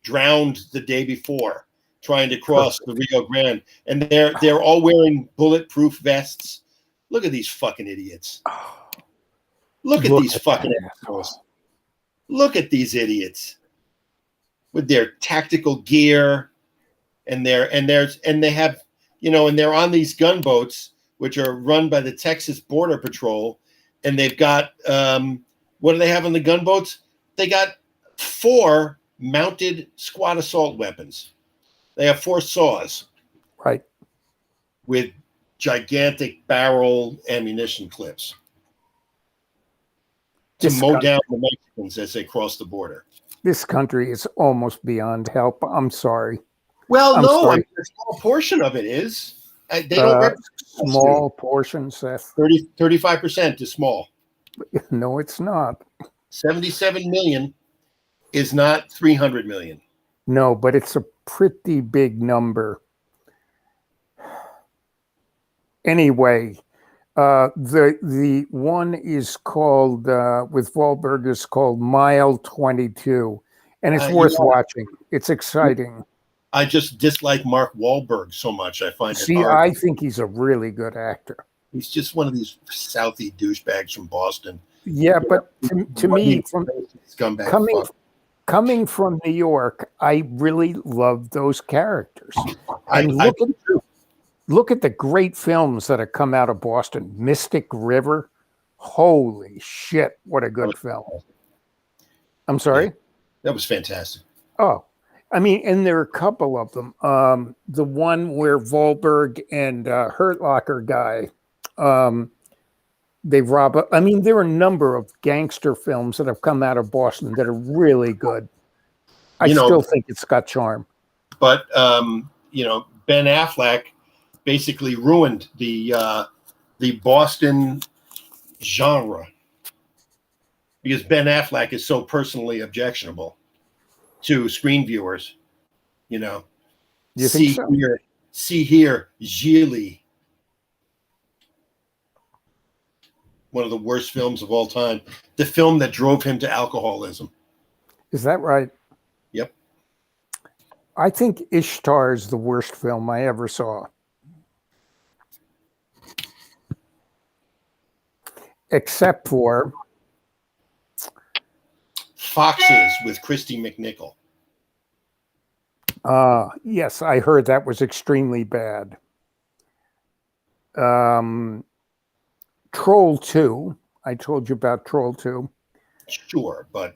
drowned the day before trying to cross the Rio Grande, and they're all wearing bulletproof vests. Look at these fucking idiots. Look at these fucking assholes. Look at these idiots with their tactical gear and they're on these gunboats which are run by the Texas Border Patrol, and they've got what do they have on the gunboats? They got 4 mounted squad assault weapons. They have 4 saws, right, with gigantic barrel ammunition clips to mow down the Mexicans as they cross the border. This country is almost beyond help. I'm sorry. Well, sorry. A small portion of it is. They don't small portion, Seth. 35% is small. No, it's not. 77 million is not 300 million. No, but it's a pretty big number. Anyway, the one is called with Wahlberg is called Mile 22, and it's worth watching. It's exciting. I just dislike Mark Wahlberg so much. I find it hard. I think he's a really good actor. He's just one of these Southie douchebags from Boston. Yeah, but to me, coming from New York, I really love those characters. And look at the great films that have come out of Boston. Mystic River. Holy shit, what a good film. I'm sorry? Yeah, that was fantastic. Oh, I mean, and there are a couple of them. The one where Wahlberg and Hurt Locker guy, they rob. I mean, there are a number of gangster films that have come out of Boston that are really good. I still think it's got charm. But Ben Affleck basically ruined the Boston genre because Ben Affleck is so personally objectionable to screen viewers. You think so? See here, Gigli. One of the worst films of all time. The film that drove him to alcoholism. Is that right? Yep. I think Ishtar is the worst film I ever saw. Except for Foxes with Christy McNichol. Yes, I heard that was extremely bad. Troll 2. I told you about Troll 2. Sure, but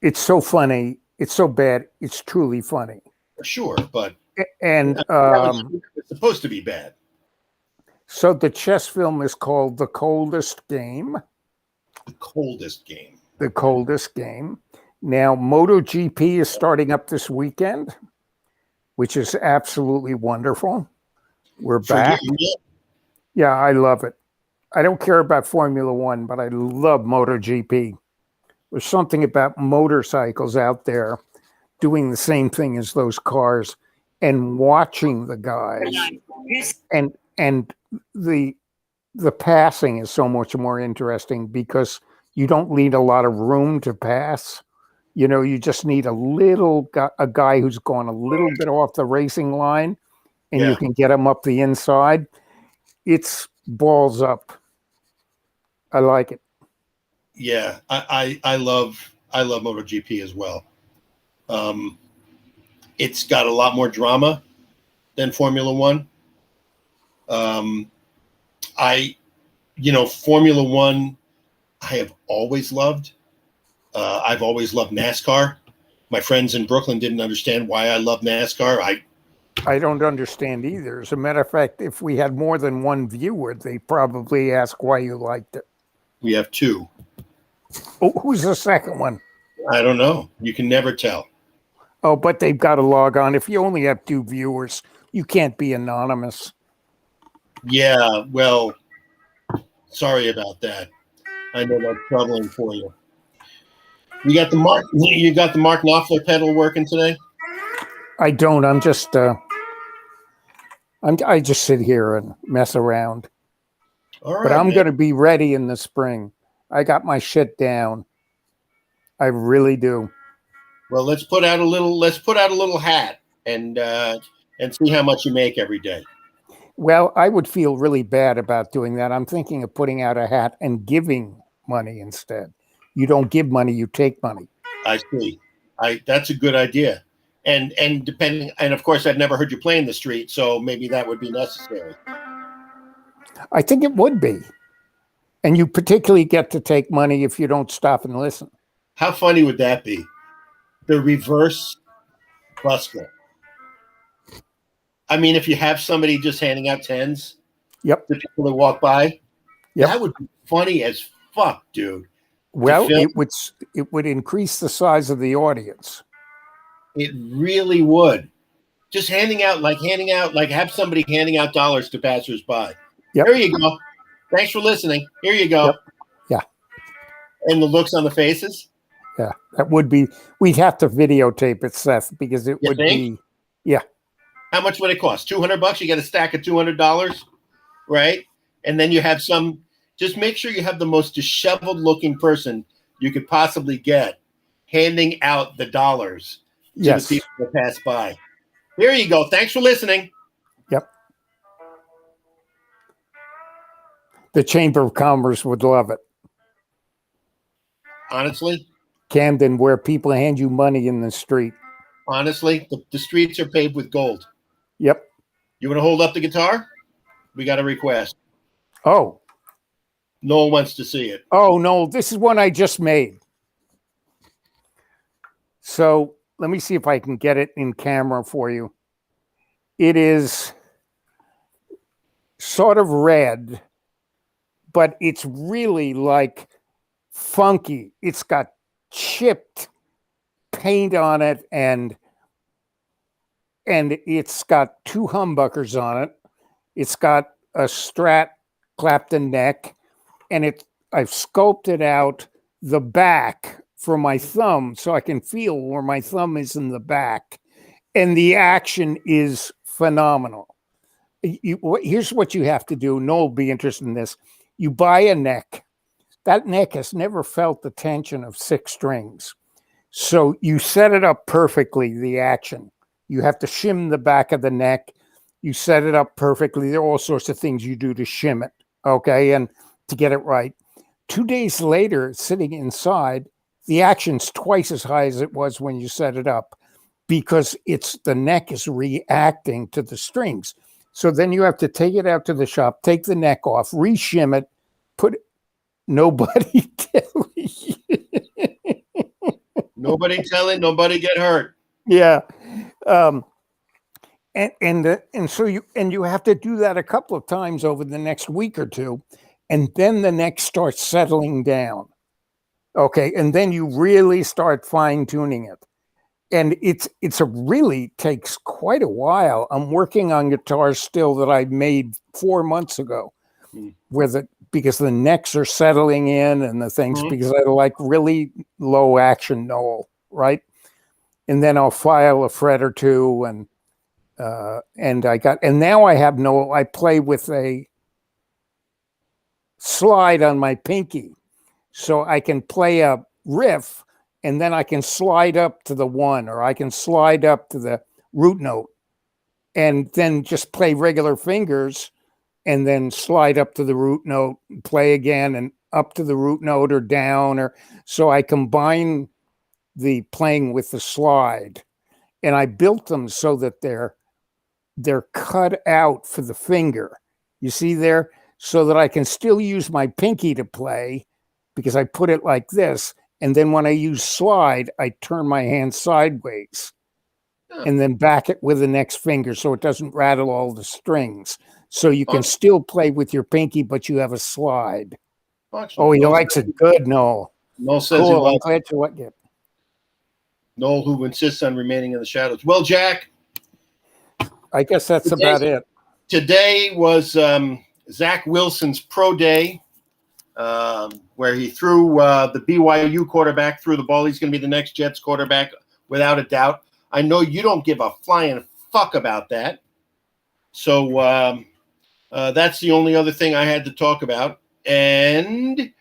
it's so funny. It's so bad. It's truly funny. Sure, but and it's supposed to be bad. So the chess film is called The Coldest Game. The Coldest Game. The Coldest Game. Now, MotoGP is starting up this weekend, which is absolutely wonderful. We're back. Yeah, I love it. I don't care about Formula One, but I love MotoGP. There's something about motorcycles out there doing the same thing as those cars and watching the guys. And the passing is so much more interesting because you don't need a lot of room to pass. You just need a guy who's gone a little bit off the racing line, and you can get him up the inside. It's balls up. I like it. Yeah, I love MotoGP as well. It's got a lot more drama than Formula One. Formula One, I have always loved. I've always loved NASCAR. My friends in Brooklyn didn't understand why I love NASCAR. I don't understand either. As a matter of fact, if we had more than one viewer, they'd probably ask why you liked it. We have 2. Oh, who's the second one? I don't know. You can never tell. Oh, but they've got to log on. If you only have 2 viewers, you can't be anonymous. Yeah, well, sorry about that. I know that's troubling for you. You got the Mark Knopfler pedal working today? I don't. I'm just I just sit here and mess around. All right, but I'm going to be ready in the spring. I got my shit down. I really do. Well, let's put out a little hat and see how much you make every day. Well, I would feel really bad about doing that. I'm thinking of putting out a hat and giving money instead. You don't give money, you take money. I see. That's a good idea. And depending, and of course, I've never heard you play in the street, so maybe that would be necessary. I think it would be. And you particularly get to take money if you don't stop and listen. How funny would that be? The reverse busker. I mean, if you have somebody just handing out tens Yep. to people that walk by, Yep. that would be funny as fuck, dude. Well, film- it would increase the size of the audience. It really would. Just handing out, have somebody handing out dollars to passersby. Yep. Here you go. Thanks for listening. Here you go. Yep. Yeah. And the looks on the faces. Yeah, that would be. We'd have to videotape it, Seth, because it You would think? be. Yeah. How much would it cost? $200? You get a stack of $200, right? And then you have some. Just make sure you have the most disheveled-looking person you could possibly get handing out the dollars to Yes. the people that pass by. Here you go. Thanks for listening. Yep. The Chamber of Commerce would love it. Honestly, Camden, where people hand you money in the street. the streets are paved with gold. Yep. You want to hold up the guitar? We got a request. Oh. Noel wants to see it. Oh, no, this is one I just made. So let me see if I can get it in camera for you. It is sort of red, but it's really like funky. It's got chipped paint on it, and it's got two humbuckers on it. It's got a Strat Clapton neck, and I've sculpted out the back for my thumb so I can feel where my thumb is in the back. And the action is phenomenal. Here's what you have to do. Noel will be interested in this. You buy a neck. That neck has never felt the tension of 6 strings. So you set it up perfectly, the action. You have to shim the back of the neck. You set it up perfectly. There are all sorts of things you do to shim it, okay, and to get it right. 2 days later, sitting inside, the action's twice as high as it was when you set it up, because the neck is reacting to the strings. So then you have to take it out to the shop, take the neck off, reshim it, put it. Nobody Nobody telling, nobody get hurt. Yeah. And so you have to do that a couple of times over the next week or two, and then the neck starts settling down. Okay, and then you really start fine tuning it, and it's a really takes quite a while. I'm working on guitars still that I made 4 months ago, because the necks are settling in and the things, because I like really low action Noel, right? And then I'll file a fret or two, and now I have Noel. I play with a slide on my pinky, so I can play a riff, and then I can slide up to the 1, or I can slide up to the root note, and then just play regular fingers, and then slide up to the root note, and play again, and up to the root note or down, or so I combine the playing with the slide, and I built them so that they're cut out for the finger. You see there, so that I can still use my pinky to play, because I put it like this, and then when I use slide, I turn my hand sideways, and then back it with the next finger so it doesn't rattle all the strings. So you can still play with your pinky, but you have a slide. Oh, he likes it good, Noel. Noel says Cool. I'm he glad you like it. Noel, who insists on remaining in the shadows. Well, Jack, I guess that's about it. Today was Zach Wilson's pro day, where he threw the BYU quarterback through the ball. He's going to be the next Jets quarterback, without a doubt. I know you don't give a flying fuck about that. So that's the only other thing I had to talk about. And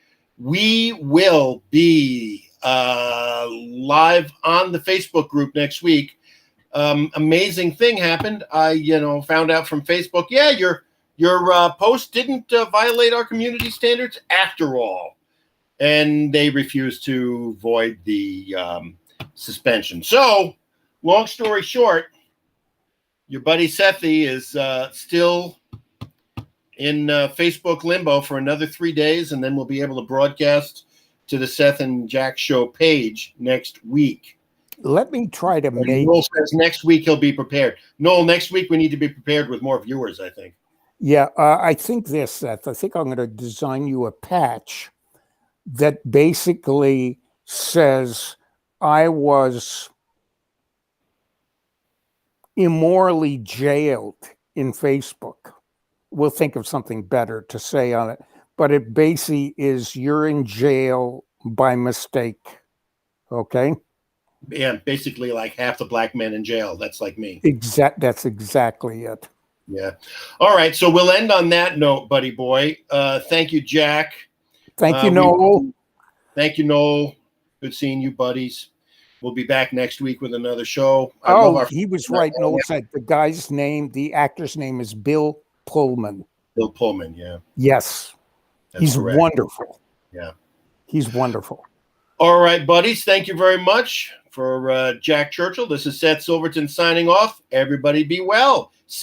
We will be live on the Facebook group next week. Amazing thing happened. I, found out from Facebook. Yeah, your post didn't violate our community standards after all, and they refused to void the suspension. So, long story short, your buddy Sethi is still in Facebook limbo for another 3 days, and then we'll be able to broadcast to the Seth and Jack Show page next week. Let me try to make. Noel says next week he'll be prepared. Noel, next week we need to be prepared with more viewers, I think. Yeah, I think this, Seth. I think I'm going to design you a patch that basically says I was immorally jailed in Facebook. We'll think of something better to say on it, but it basically is you're in jail by mistake. Okay. Yeah, basically like half the black men in jail. That's like me. That's exactly it. Yeah. All right. So we'll end on that note, buddy boy. Thank you, Jack. Thank you, Noel. Thank you, Noel. Good seeing you, buddies. We'll be back next week with another show. He was right. Noel said the guy's name, the actor's name is Bill Pullman. Bill Pullman, yeah. Yes. He's correct. Wonderful. Yeah. He's wonderful. All right, buddies. Thank you very much. For Jack Churchill, this is Seth Silverton signing off. Everybody be well.